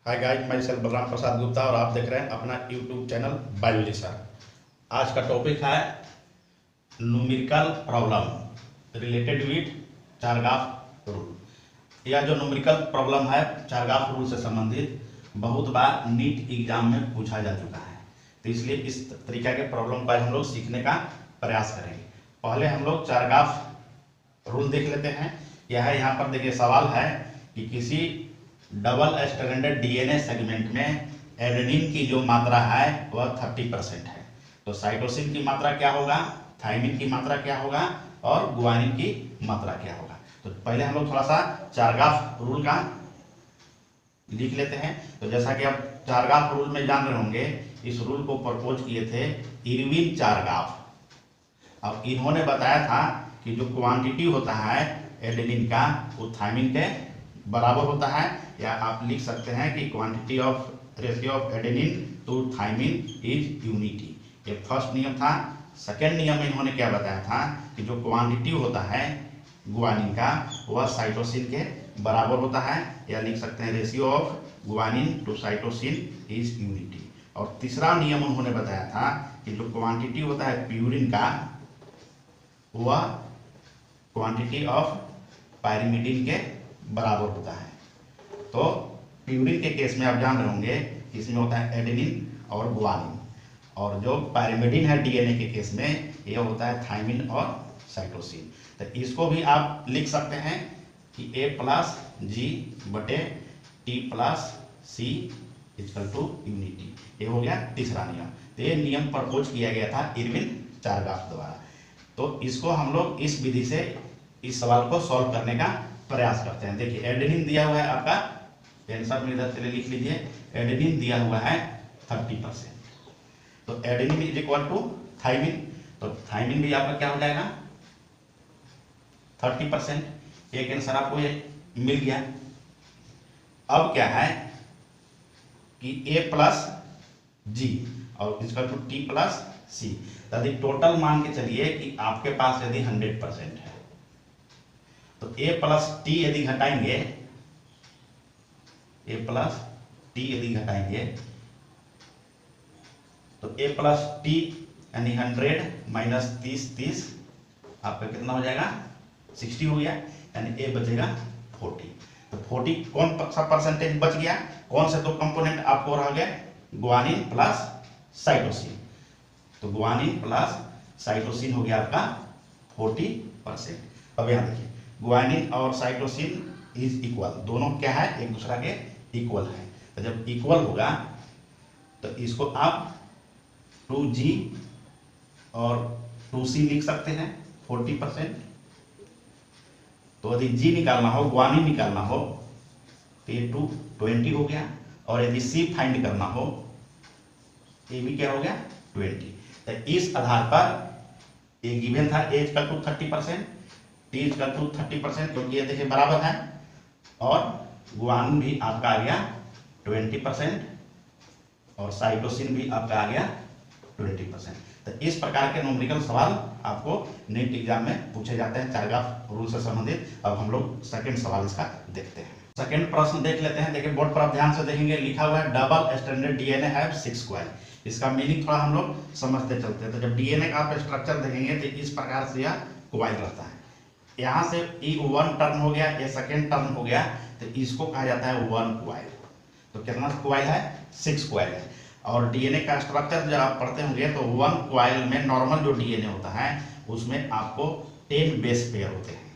Hi guys, मैं self Balram Prasad Gupta और आप देख रहे हैं अपना यूट्यूब चैनल बायोलॉजी सर। आज का टॉपिक है numerical problem related with चारगाफ rule. यह जो न्यूमेरिकल प्रॉब्लम है चारगाफ रूल से संबंधित बहुत बार नीट एग्जाम में पूछा जा चुका है, तो इसलिए इस तरीका के प्रॉब्लम पर हम लोग सीखने का प्रयास करेंगे। पहले हम लोग चारगाफ रूल देख लेते हैं। यह है, यहाँ पर देखिए सवाल है कि किसी डबल स्ट्रैंडेड डीएनए सेगमेंट में एडेनिन की जो मात्रा है वह 30% है, तो साइटोसिन की मात्रा क्या होगा, थाइमिन की मात्रा क्या होगा और गुआनिन की मात्रा क्या होगा। तो पहले हम लोग थोड़ा सा चारगाफ रूल का लिख लेते हैं। तो जैसा कि आप चारगाफ रूल में जान रहे होंगे, इस रूल को प्रपोज किए थे इरविन चारगाफ। अब इन्होंने बताया था कि जो क्वांटिटी होता है एडेनिन का वो थाइमिन के बराबर होता है, या आप लिख सकते हैं कि quantity of ratio of adenine to thymine is unity. ये फर्स्ट नियम था। सेकेंड नियम में इन्होंने क्या बताया था कि जो क्वांटिटी होता है गुआनिन का वह साइटोसिन के बराबर होता है, या लिख सकते हैं ratio of guanine to cytosine is unity. और तीसरा नियम उन्होंने बताया था कि जो क्वांटिटी होता है प्यूरिन का वह क्वांटिटी ऑफ पायरिमिडिन के बराबर होता है। तो प्यूरिन के केस में आप जान रहे होंगे इसमें होता है एडेनिन और गुआनिन, और जो पायरिमिडिन है डीएनए के केस में यह होता है थाइमिन और साइटोसिन। तो इसको भी आप लिख सकते हैं कि A प्लस जी बटे T plus C equal to unity. ये हो गया तीसरा नियम। तो ये नियम प्रपोज किया गया था इरविन चारगाफ द्वारा। तो इसको हम लोग इस विधि से इस सवाल को सॉल्व करने का प्रयास करते हैं। देखिए एडेनिन दिया हुआ है, आपका आंसर में इधर चलिए लिख लीजिए। एडेनिन दिया हुआ है 30%, तो adenine is equal to thymine, तो थाइमिन भी आपका क्या हो जाएगा 30%। एक आंसर आपको ये मिल गया। अब क्या है कि A प्लस जी और इसका टू T प्लस सी, यदि टोटल मान के चलिए कि आपके पास यदि 100% है तो A प्लस टी यदि घटाएंगे, A प्लस टी यदि घटाएंगे तो A प्लस टी यानी 100 माइनस 30 आपका कितना हो जाएगा 60 हो गया, यानी A बचेगा 40। तो 40 कौन सा परसेंटेज बच गया, कौन से दो कंपोनेंट आपको रह गए, गुआनिन प्लस साइटोसिन। तो गुआनिन प्लस साइटोसिन हो गया आपका 40%। अब यहाँ देखिए गुआनिन और साइटोसिन इज इक्वल, दोनों क्या है एक दूसरा के इक्वल है। तो जब इक्वल होगा तो इसको आप 2G और 2C लिख सकते हैं 40%। तो यदि G निकालना हो, गुआनिन निकालना हो तो ये 20 हो गया, और यदि C फाइंड करना हो ये भी क्या हो गया 20। तो इस आधार पर ये गिवन था A equal to 30%, T equal to 30%, क्योंकि ये देखिए बराबर है, और गुआनिन भी आपका आ गया 20% और साइटोसिन भी आपका आ गया 20%। तो इस प्रकार के न्यूमेरिकल सवाल आपको नीट एग्जाम में पूछे जाते हैं चारगाफ रूल से संबंधित। अब हम लोग सेकंड सवाल इसका देखते हैं। सेकंड प्रश्न देख लेते हैं। देखिए बोर्ड पर आप ध्यान से देखेंगे, लिखा हुआ है double stranded DNA have 6 coil. इसका मीनिंग थोड़ा हम लोग समझते चलते हैं। तो जब डीएनए का आप स्ट्रक्चर देखेंगे तो इस प्रकार से यह कॉइल रहता है। यहाँ से E1 टर्न हो गया, ये सेकेंड टर्न हो गया, तो इसको कहा जाता है 1 कॉइल। तो कितना कॉइल है 6 कॉइल है। और डीएनए का स्ट्रक्चर जब आप पढ़ते होंगे तो 1 कॉइल में नॉर्मल जो डीएनए होता है उसमें आपको 10 बेस पेयर होते हैं,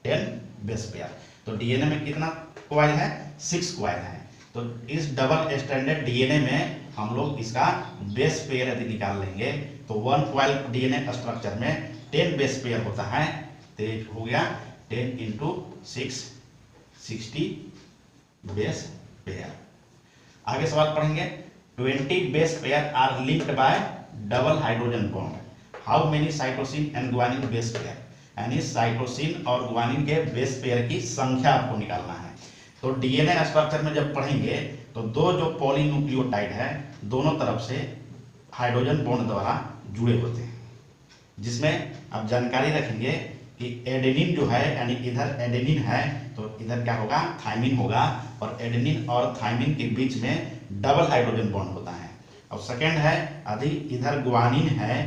10 बेस पेयर। तो डीएनए में कितना कॉइल है 6 कॉइल है। तो इस डबल स्ट्रैंडेड डीएनए में हम लोग इसका बेस पेयर यदि निकाल लेंगे तो 1 कॉइल डीएनए स्ट्रक्चर में 10 बेस पेयर होता है, तो हो गया 10 इंटू 6 60 बेस पेयर। आगे सवाल पढ़ेंगे। 20 base pair are linked by double hydrogen bond, how many cytosine and guanine base pair, यानी साइटोसिन और गुआनिन के बेस पेयर की संख्या आपको निकालना है। तो डीएनए स्ट्रक्चर में जब पढ़ेंगे तो दो जो पॉलीन्यूक्लियोटाइड है दोनों तरफ से हाइड्रोजन बॉन्ड द्वारा जुड़े होते हैं, जिसमें आप जानकारी रखेंगे कि एडेनिन जो है यानी इधर एडेनिन है तो इधर क्या होगा थाइमिन होगा, और एडेनिन और थाइमिन के बीच में डबल हाइड्रोजन बॉन्ड होता है। और सेकेंड है यदि इधर ग्वानिन है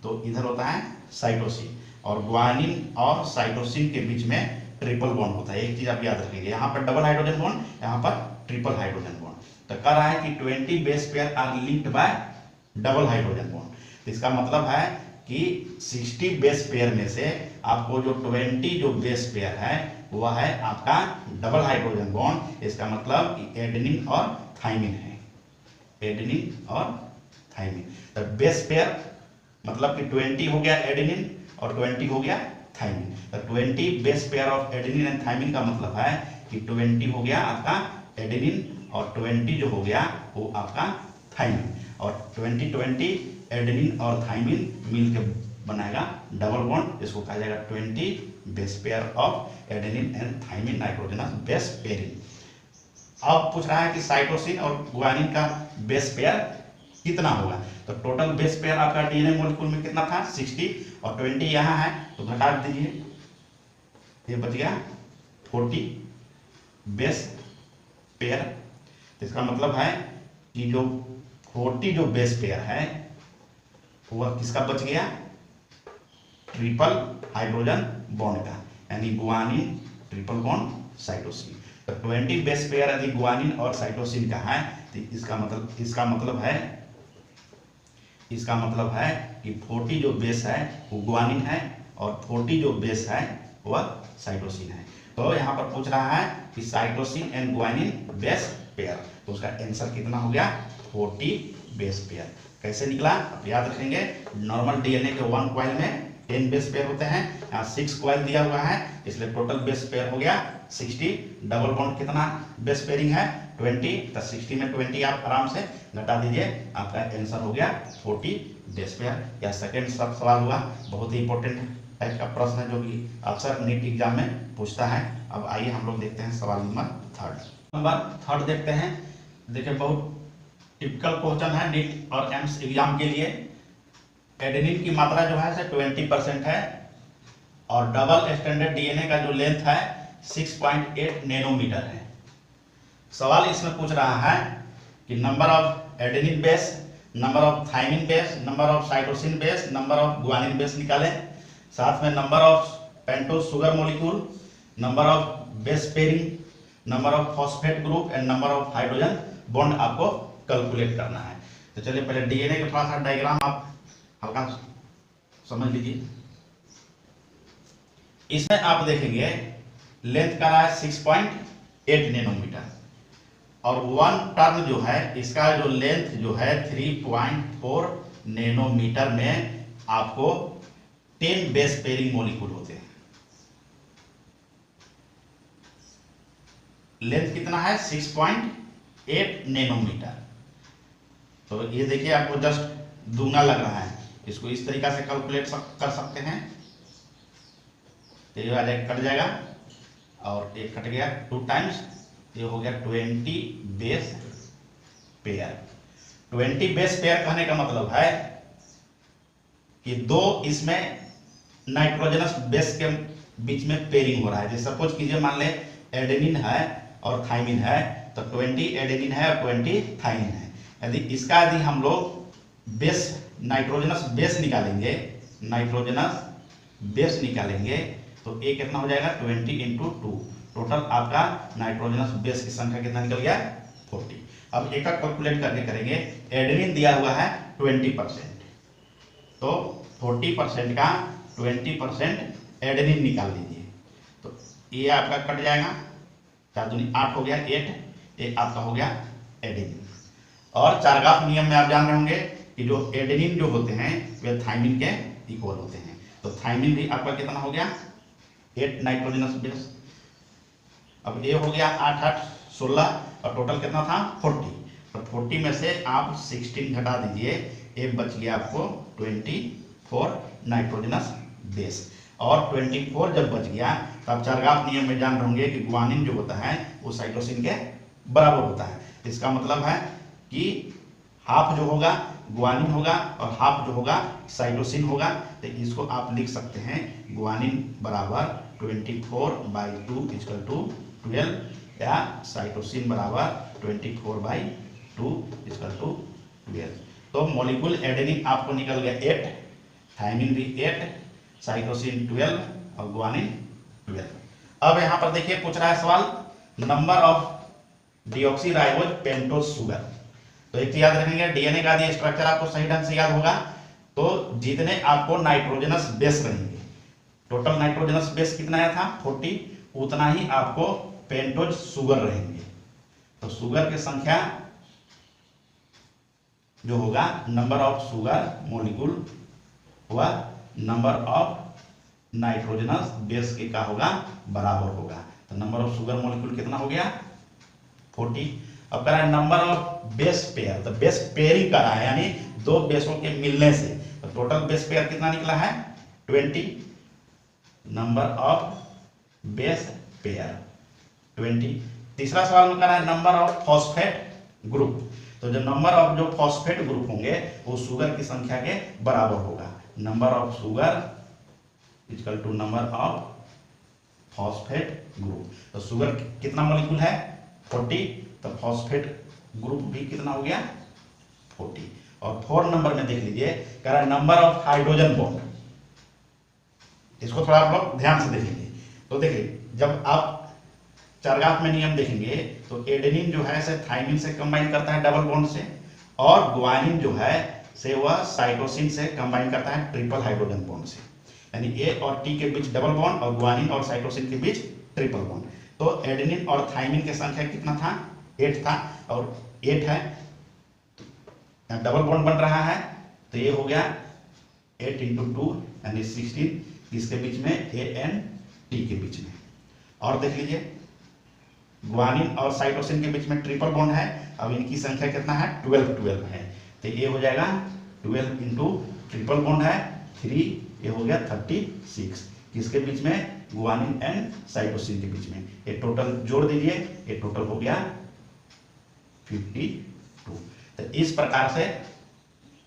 तो इधर होता है साइटोसिन, और ग्वानिन और साइटोसिन के बीच में ट्रिपल बॉन्ड होता है। एक चीज आप याद रखेंगे, यहाँ पर डबल हाइड्रोजन बॉन्ड, यहाँ पर ट्रिपल हाइड्रोजन बॉन्ड। तो कह रहा है कि 20 base pair are linked by double hydrogen bond. तो इसका मतलब है कि 60 बेस पेयर में से आपको जो 20 जो बेस पेयर है वह है आपका डबल हाइड्रोजन बॉन्ड। इसका मतलब एडेनिन और थाइमिन है, एडेनिन और थाइमिन। तो बेस पेयर मतलब कि 20 हो गया एडेनिन और 20 हो गया थाइमिन। तो 20 base pair of adenine and thymine का मतलब है कि 20 हो गया आपका एडेनिन और 20 जो हो गया वो आपका थाइमिन, और 20 एडेनिन और थाइमिन मिलकर बनाएगा डबल बॉन्ड। इसको कहा जाएगा 20 base pair of adenine and thymine nitrogenous base pairing. अब पूछ रहा है कि साइटोसिन और ग्वानिन का बेस पेयर कितना होगा। तो टोटल बेस पेयर आपका डीएनए मॉलिक्यूल में कितना था 60, और 20 यहाँ है तो घटा दीजिए, ये बच गया 40 बेस पेयर। तो इसका मतलब है कि जो 40 जो बेस पेयर है वह किसका बच गया, ट्रिपल हाइड्रोजन बॉन्ड का, यानी गुआनिन ट्रिपल बॉन्ड साइटोसिन। तो 20 बेस पेयर यदि गुआनिन और साइटोसिन का है तो इसका मतलब है कि 40 जो बेस है वो गुआनिन है और 40 जो बेस है वह साइटोसिन है। तो यहाँ पर पूछ रहा है कि cytosine and guanine base pair, तो उसका आंसर कितना हो गया 40 बेस पेयर। कैसे निकला आप याद रखेंगे, नॉर्मल डीएनए के 1 कॉइल में 10 बेस पेयर होते हैं, यहाँ 6 कॉइल दिया हुआ है इसलिए टोटल बेस पेयर हो गया 60। डबल बॉन्ड कितना बेस पेयरिंग है 20, तो 60 में 20 आप आराम से घटा दीजिए, आपका आंसर हो गया 40 बेस पेयर। यह सेकेंड सवाल हुआ, बहुत ही इंपॉर्टेंट टाइप का प्रश्न है जो कि अक्सर नीट एग्जाम में पूछता है। अब आइए हम लोग देखते हैं सवाल नंबर थर्ड देखते हैं। देखिए बहुत टिपिकल क्वेश्चन है नीट और एम्स एग्जाम के लिए। एडेनिन की मात्रा जो है 20% है और डबल स्टैंडर्ड डीएनए का जो लेंथ है 6.8 नैनोमीटर है। सवाल इसमें पूछ रहा है कि number of adenine base, number of thymine base, number of cytosine base, number of guanine base निकालें, साथ में number of pentose sugar molecule, number of base pairing, number of phosphate group and number of hydrogen bond आपको calculate करना है। तो चलिए पहले DNA के थोड़ा सा डायग्राम आप हल्का समझ लीजिए। इसमें आप देखेंगे लेंथ का रहा है 6.8 नैनोमीटर और 1 टर्न जो है इसका जो लेंथ जो है 3.4 नैनोमीटर में आपको 10 बेस पेयरिंग मॉलिक्यूल होते हैं। लेंथ कितना है 6.8 नैनोमीटर। तो ये देखिए आपको जस्ट दूना लग रहा है, इसको इस तरीका से कैलकुलेट कर सकते हैं। तो ये आ जाएगा, कट जाएगा और एक कट गया 2 टाइम्स, ये हो गया 20 बेस पेयर। 20 बेस पेयर कहने का मतलब है कि 2 इसमें नाइट्रोजनस बेस के बीच में पेयरिंग हो रहा है। जैसे सपोज कीजिए मान ले एडेनिन है और थाइमिन है, तो 20 एडेनिन है और 20 थाइमिन है। यदि हम लोग बेस नाइट्रोजनस बेस निकालेंगे, तो ये कितना हो जाएगा 20 × 2, टोटल आपका नाइट्रोजनस बेस की संख्या कितना निकल गया 40। अब एक कैलकुलेट करके करेंगे। एडेनिन दिया हुआ है 20%, तो 40% का 20% एडेनिन निकाल दीजिए, तो ये आपका कट जाएगा, 4 दूनी 8 हो गया 8, ये आपका हो गया एडेनिन। और चारगाफ नियम में आप जान रहे होंगे कि जो एडेनिन जो होते हैं वे थाइमिन के इक्वल होते हैं। तो थाइमिन भी आपका कितना हो गया 8 नाइट्रोजनस बेस। अब ये हो गया 8 8 16 और टोटल कितना था 40। तो 40 में से आप 16 घटा दीजिए, ये बच गया आपको 24 नाइट्रोजनस बेस। और 24 जब बच गया तो आप चारगाफ नियम में जान रहे होंगे कि गुआनिन जो होता है वो साइटोसिन के बराबर होता है। इसका मतलब है कि हाफ जो होगा गुआनिन होगा और हाफ जो होगा साइटोसिन होगा। तो इसको आप लिख सकते हैं गुआनिन बराबर 24/2 = 12 या साइटोसिन बराबर 24/2 इक्वल टू 12। तो मॉलिक्यूल एडेनिन आपको निकल गया 8, थायमिन भी 8, साइटोसिन 12 और ग्वानिन 12। अब यहाँ पर देखिए पूछ रहा है सवाल number of deoxyribose pentose sugar. तो एक याद रखेंगे, डीएनए का यदि स्ट्रक्चर आपको सही ढंग से याद होगा तो जितने आपको नाइट्रोजनस बेस रहेंगे, टोटल नाइट्रोजनस बेस कितना आया था 40, उतना ही आपको पेंटोज शुगर रहेंगे। तो शुगर की संख्या जो होगा नंबर ऑफ शुगर मॉलिक्यूल हुआ नंबर ऑफ नाइट्रोजनस बेस के का होगा बराबर होगा। तो नंबर ऑफ शुगर मॉलिक्यूल कितना हो गया 40। अब करा है नंबर ऑफ बेस पेयर, तो बेस पेयरिंग करा है यानी दो बेसों के मिलने से, तो टोटल बेस पेयर कितना निकला है 20। Number of base pair 20। तीसरा सवाल में करा है नंबर ऑफ फॉस्फेट ग्रुप। तो जो नंबर ऑफ जो फॉस्फेट ग्रुप होंगे वो शुगर की संख्या के बराबर होगा। Number of sugar equal to number of phosphate group. तो शुगर कितना मॉलिक्यूल है 40, तो फॉस्फेट ग्रुप भी कितना हो गया 40। और 4 नंबर में देख लीजिए कह रहा है नंबर ऑफ हाइड्रोजन बॉन्ड। इसको थोड़ा आप लोग ध्यान से देखेंगे। तो देखिए जब आप चारगाफ में नियम देखेंगे तो एडेनिन जो है से थायमिन से कंबाइन करता है डबल बॉन्ड से, और ग्वानिन जो है से वह साइटोसिन से कंबाइन करता है ट्रिपल हाइड्रोजन बॉन्ड से। यानी ए और टी के बीच डबल बॉन्ड और ग्वानिन और साइटोसिन के बीच ट्रिपल बॉन्ड। तो एडेनिन और थायमिन की संख्या कितना था 8 था, और 8 है डबल बॉन्ड बन रहा है, तो ये हो गया 8 × 2 यानी 16, इसके बीच में ए एन टी के बीच में। और देख लीजिए ग्वानिन और साइटोसिन के बीच में ट्रिपल बॉन्ड है, अब इनकी संख्या कितना है 12 है, तो ये हो जाएगा 12 × ट्रिपल बॉन्ड है 3, ये हो गया 36, किसके बीच में ग्वानिन एंड साइटोसिन के बीच में। ये टोटल जोड़ दीजिए, ये टोटल हो गया 52। तो इस प्रकार से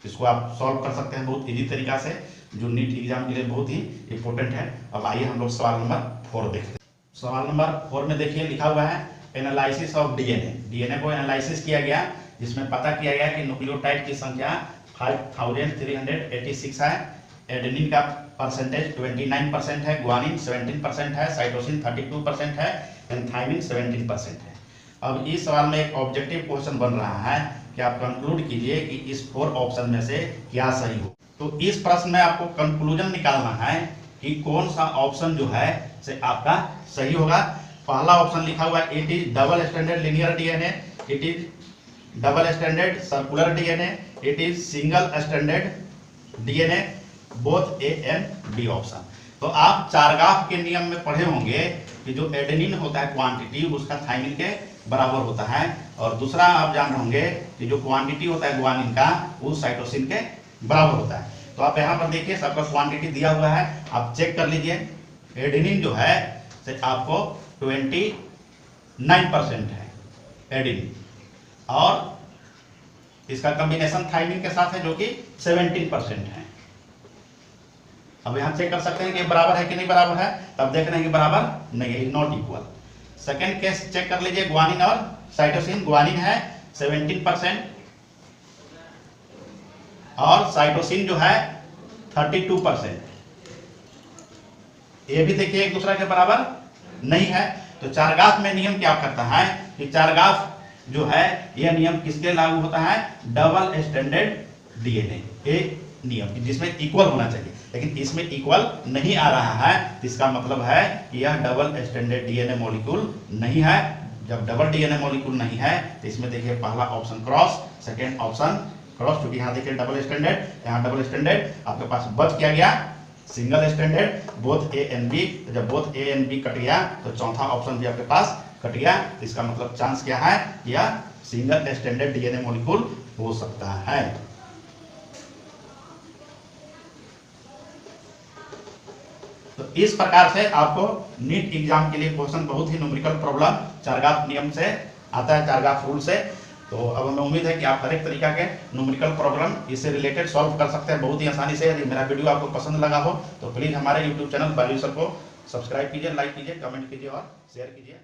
इसको आप सॉल्व कर सकते हैं बहुत इजी तरीका से, जो नीट एग्जाम के लिए बहुत ही इंपॉर्टेंट है। अब आइए हम लोग सवाल नंबर 4 देखते हैं। सवाल नंबर 4 में देखिए लिखा हुआ है एनालिसिस ऑफ डीएनए। डीएनए को एनालिसिस किया गया जिसमें पता किया गया कि न्यूक्लियोटाइड की संख्या 5386 है, एडेनिन का परसेंटेज 29% है, ग्वानिन 17% है, साइटोसिन 32% है, एंड थायमिन 17% है। अब इस सवाल में एक ऑब्जेक्टिव क्वेश्चन बन रहा है कि आप कंक्लूड कीजिए कि इस 4 ऑप्शन में से क्या सही हो। तो इस प्रश्न में आपको कंक्लूजन निकालना है कि कौन सा ऑप्शन जो है से आपका सही होगा। पहला ऑप्शन लिखा हुआ है it is double standard linear DNA, it is double standard circular DNA, it is single standard DNA, both A and B option. तो आप चारगाफ के नियम में पढ़े होंगे कि जो एडेनिन होता है क्वांटिटी उसका थायमिन के बराबर होता है, और दूसरा आप जान रहे होंगे कि जो क्वांटिटी होता है ग्वानिन का वो साइटोसिन के बराबर होता है। तो आप यहाँ पर देखिए सबका क्वांटिटी दिया हुआ है, आप चेक कर लीजिए। एडेनिन जो है से आपको 29% है एडेनिन, और इसका कॉम्बिनेशन थायमिन के साथ है जो कि 17% है। अब यहाँ चेक कर सकते हैं कि बराबर है कि नहीं बराबर है, तब देख रहे हैं कि बराबर नहीं है, not equal. Second case check कर लीजिए ग्वानिन और साइटोसिन, ग्वानिन है 17% और साइटोसिन जो है 32%। ये भी देखिए एक दूसरे के बराबर नहीं है। तो चारगाफ में नियम क्या करता है कि चारगाफ जो है यह नियम किसके लागू होता है, डबल स्टैंडर्ड डीएनए ये नियम, जिसमें इक्वल होना चाहिए, लेकिन इसमें इक्वल नहीं आ रहा है। इसका मतलब है कि यह डबल स्टैंडर्ड डीएनए मॉलिक्यूल नहीं है। जब डबल डीएनए मॉलिक्यूल नहीं है तो इसमें देखिए पहला option cross, second option cross, क्योंकि यहाँ देखिए डबल स्टैंडर्ड, यहाँ डबल स्टैंडर्ड, आपके पास बच क्या गया single standard, both A and B. जब both A and B cut गया तो चौथा ऑप्शन भी आपके पास कट गया। तो इसका मतलब चांस क्या है, यह सिंगल स्टैंडर्ड डीएनए मॉलिक्यूल हो सकता है। तो इस प्रकार से आपको नीट एग्जाम के लिए क्वेश्चन बहुत ही न्यूमेरिकल प्रॉब्लम चारगाफ नियम से आता है, चारगाफ रूल से। तो अब हमें उम्मीद है कि आप हर एक तरीका के न्यूमेरिकल प्रॉब्लम इससे रिलेटेड सॉल्व कर सकते हैं बहुत ही आसानी से। यदि मेरा वीडियो आपको पसंद लगा हो तो प्लीज़ हमारे यूट्यूब चैनल बायोलॉजी सर को सब्सक्राइब कीजिए, लाइक कीजिए, कमेंट कीजिए और शेयर कीजिए।